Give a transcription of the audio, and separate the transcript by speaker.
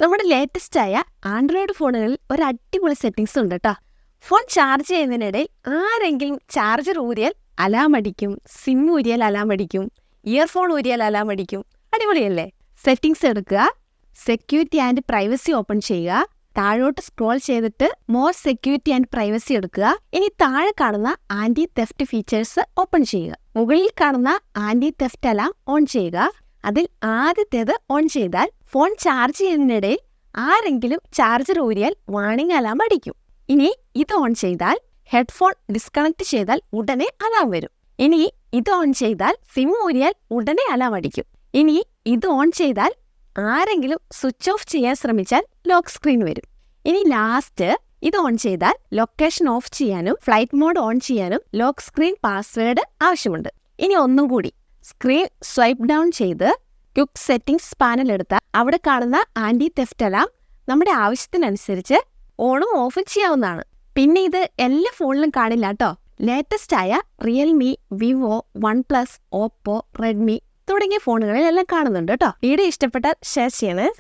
Speaker 1: നമ്മുടെ ലേറ്റസ്റ്റ് ആയ ആൻഡ്രോയിഡ് ഫോണുകളിൽ ഒരു അടിപൊളി സെറ്റിംഗ്സ് ഉണ്ട് കേട്ടോ. ഫോൺ ചാർജ് ചെയ്യുന്നതിനിടയിൽ ആരെങ്കിലും ചാർജർ ഊരിയാൽ അലാം അടിക്കും, സിം ഊരിയാൽ അലാം അടിക്കും, ഇയർഫോൺ ഊരിയാൽ അലാം അടിക്കും. അടിപൊളിയല്ലേ? സെറ്റിംഗ്സ് എടുക്കുക, സെക്യൂരിറ്റി ആൻഡ് പ്രൈവസി ഓപ്പൺ ചെയ്യുക, താഴോട്ട് സ്ക്രോൾ ചെയ്തിട്ട് മോർ സെക്യൂരിറ്റി ആൻഡ് പ്രൈവസി എടുക്കുക. ഇനി താഴെ കാണുന്ന ആന്റി തെഫ്റ്റ് ഫീച്ചേഴ്സ് ഓപ്പൺ ചെയ്യുക. മുകളിൽ കാണുന്ന ആന്റി തെഫ്റ്റ് അലാം ഓൺ ചെയ്യുക. അതിൽ ആദ്യത്തേത് ഓൺ ചെയ്താൽ ഫോൺ ചാർജ് ചെയ്യുന്നതിനിടയിൽ ആരെങ്കിലും ചാർജർ ഊരിയാൽ വാണിംഗ് അലാം അടിക്കും. ഇനി ഇത് ഓൺ ചെയ്താൽ ഹെഡ്ഫോൺ ഡിസ്കണക്ട് ചെയ്താൽ ഉടനെ അലാം വരും. ഇനി ഇത് ഓൺ ചെയ്താൽ സിം ഊരിയാൽ ഉടനെ അലാം അടിക്കും. ഇനി ഇത് ഓൺ ചെയ്താൽ ആരെങ്കിലും സ്വിച്ച് ഓഫ് ചെയ്യാൻ ശ്രമിച്ചാൽ ലോക്ക് സ്ക്രീൻ വരും. ഇനി ലാസ്റ്റ് ഇത് ഓൺ ചെയ്താൽ ലൊക്കേഷൻ ഓഫ് ചെയ്യാനും ഫ്ലൈറ്റ് മോഡ് ഓൺ ചെയ്യാനും ലോക്ക് സ്ക്രീൻ പാസ്വേഡ് ആവശ്യമുണ്ട്. ഇനി ഒന്നും കൂടി സ്ക്രീൻ സ്വൈപ്പ് ഡൗൺ ചെയ്ത് ക്വിക്ക് സെറ്റിംഗ്സ് പാനൽ എടുത്താൽ അവിടെ കാണുന്ന ആന്റി തെഫ്റ്റ് അലാം നമ്മുടെ ആവശ്യത്തിനനുസരിച്ച് ഓണും ഓഫും ചെയ്യാവുന്നതാണ്. പിന്നെ ഇത് എല്ലാ ഫോണിലും കാണില്ല കേട്ടോ. ലേറ്റസ്റ്റ് ആയ Realme, Vivo, OnePlus, Oppo, Redmi തുടങ്ങിയ ഫോണുകളിലെല്ലാം കാണുന്നുണ്ട് കേട്ടോ. വീഡിയോ ഇഷ്ടപ്പെട്ടാൽ ഷെയർ ചെയ്യണേ.